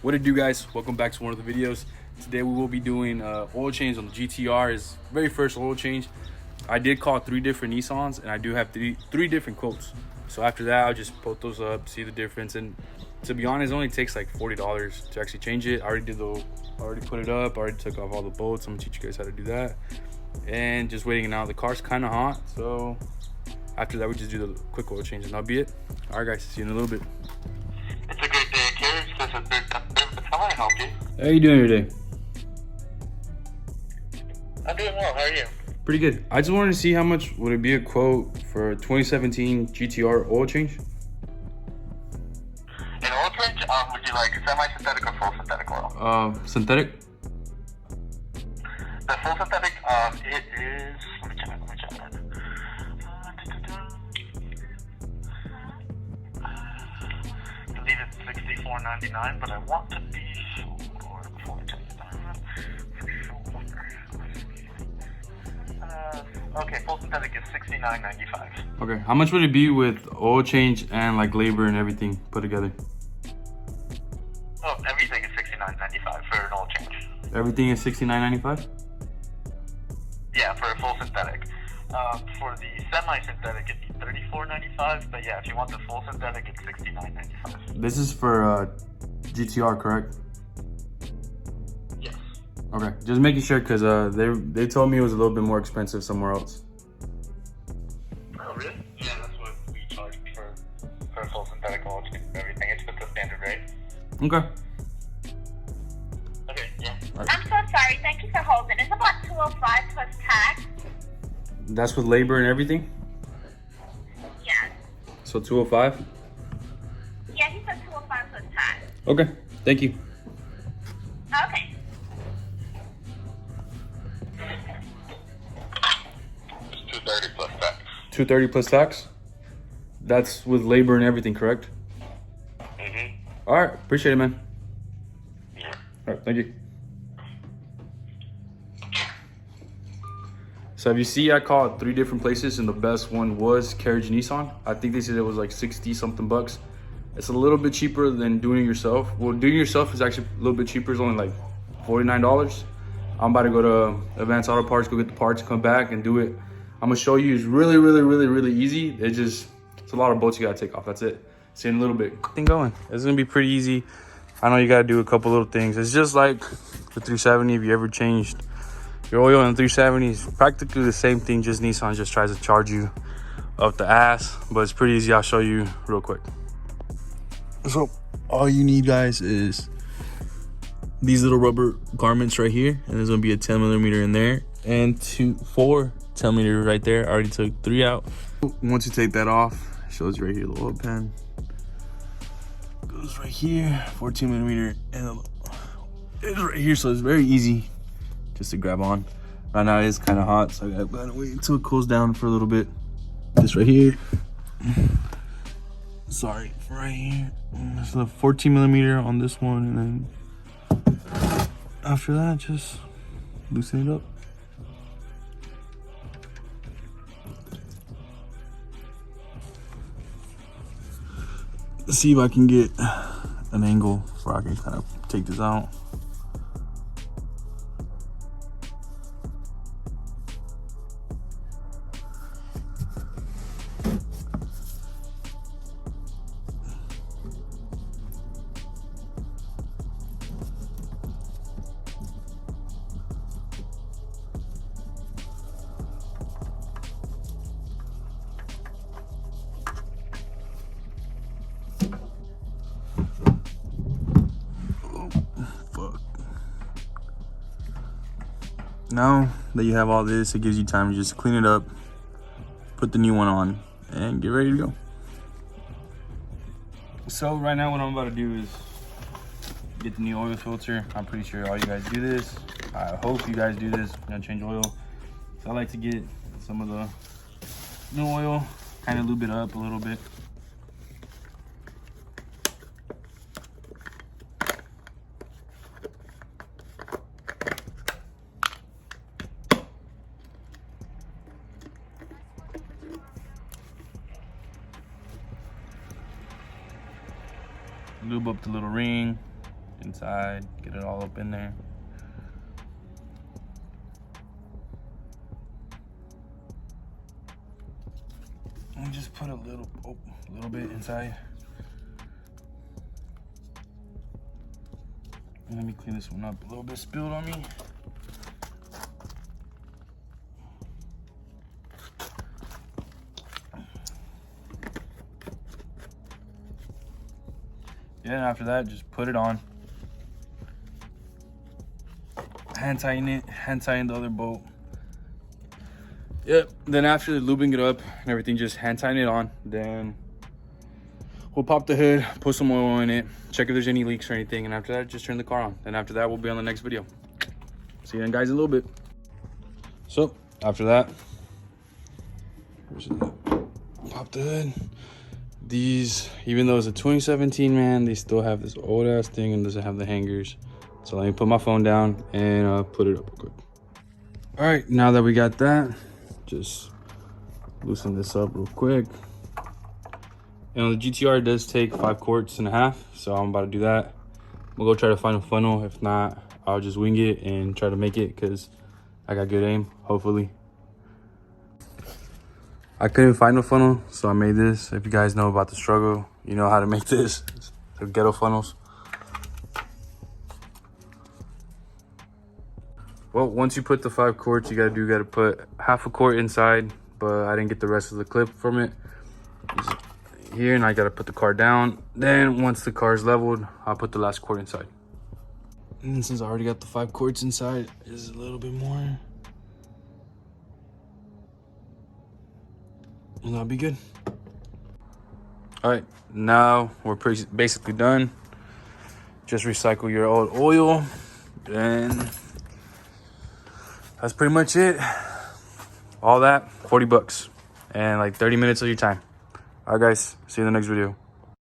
What it do, guys? Welcome back to one of the videos. Today we will be doing oil change on the GTR. Is very first oil change. I did call 3 different Nissans, and I do have three different quotes. So after that, I'll just put those up, see the difference. And to be honest, it only takes like $40 to actually change it. I already put it up. I already took off all the bolts. I'm gonna teach you guys how to do that. And just waiting now. The car's kind of hot, so after that we just do the quick oil change, and that'll be it. All right, guys. See you in a little bit. It's a great day at Carriage. This is Big How may I help you? How are you doing today? I'm doing well. How are you? Pretty good. I just wanted to see how much would it be a quote for a 2017 GTR oil change. In oil change, would you like semi-synthetic or full synthetic oil? Synthetic. The full synthetic, it is. Let me check. I believe it's $64.99, but I want to be sure before I tell you that. For sure. Okay, full synthetic is $69.95. Okay. How much would it be with oil change and like labor and everything put together? Oh, everything is $69.95 for an oil change. Everything is $69.95. Yeah, for a full synthetic. For the semi-synthetic, it'd be $34.95. But yeah, if you want the full synthetic, it's $69.95. This is for GTR, correct? Yes. Okay. Just making sure, because they told me it was a little bit more expensive somewhere else. Oh, really? Yeah, that's what we charge for a full synthetic oil change and everything. It's just the standard rate. Okay. Okay, yeah. I'm so sorry. Thank you for holding. It's about 205 plus tax. That's with labor and everything. Yes. So 205. Yeah, he said 205 plus tax. Okay. Thank you. Okay. It's $230 plus tax. 230 plus tax. That's with labor and everything, correct? Mm-hmm. All right. Appreciate it, man. Yeah. All right. Thank you. So if you see, I called 3 different places, and the best one was Carriage Nissan. I think they said it was like 60 something bucks. It's a little bit cheaper than doing it yourself. Well, doing it yourself is actually a little bit cheaper. It's only like $49. I'm about to go to Advanced Auto Parts, go get the parts, come back and do it. I'm gonna show you. It's really easy. It's a lot of bolts you gotta take off. That's it. See you in a little bit. Thing going. It's gonna be pretty easy. I know you gotta do a couple little things. It's just like the 370. If you ever changed your oil in the 370, is practically the same thing, just Nissan just tries to charge you up the ass, but it's pretty easy. I'll show you real quick. So all you need, guys, is these little rubber garments right here, and there's gonna be a 10 millimeter in there and 4 10 millimeter right there. I already took 3 out. Once you take that off, it shows you right here the oil pan goes right here, 14 millimeter, and it's right here, so it's very easy just to grab on. Right now it is kind of hot, so I gotta wait until it cools down for a little bit. This right here, sorry, right here, there's a 14 millimeter on this one, and then after that, just loosen it up. Let's see if I can get an angle where I can kind of take this out. Now that you have all this, it gives you time to just clean it up, put the new one on, and get ready to go. So right now what I'm about to do is get the new oil filter. I'm pretty sure all you guys do this. I hope you guys do this. I'm gonna change oil. So I like to get some of the new oil, kind of lube it up a little bit. lube up the little ring, inside, get it all up in there. And just put a little bit inside. And let me clean this one up. A little bit spilled on me. Yeah, and after that, just put it on. Hand tighten it, hand tighten the other bolt. Yep, then after lubing it up and everything, just hand tighten it on. Then we'll pop the hood, put some oil in it, check if there's any leaks or anything, and after that, just turn the car on. Then after that, we'll be on the next video. See you then, guys, in a little bit. So, after that, pop the hood. These, even though it's a 2017, man, they still have this old ass thing and doesn't have the hangers. So let me put my phone down and put it up real quick. All right, now that we got that, just loosen this up real quick. And the GTR does take 5.5 quarts, so I'm about to do that. We'll go try to find a funnel. If not, I'll just wing it and try to make it because I got good aim, hopefully. I couldn't find a funnel, so I made this. If you guys know about the struggle, you know how to make this. The ghetto funnels. Well, once you put the 5 quarts, you gotta put half a quart inside, but I didn't get the rest of the clip from it. Just here, and I gotta put the car down. Then once the car is leveled, I'll put the last quart inside. And since I already got the 5 quarts inside, there's a little bit more. And that'll be good. All right, now we're basically done. Just recycle your old oil, and that's pretty much it. All that, 40 bucks, and like 30 minutes of your time. All right, guys, see you in the next video.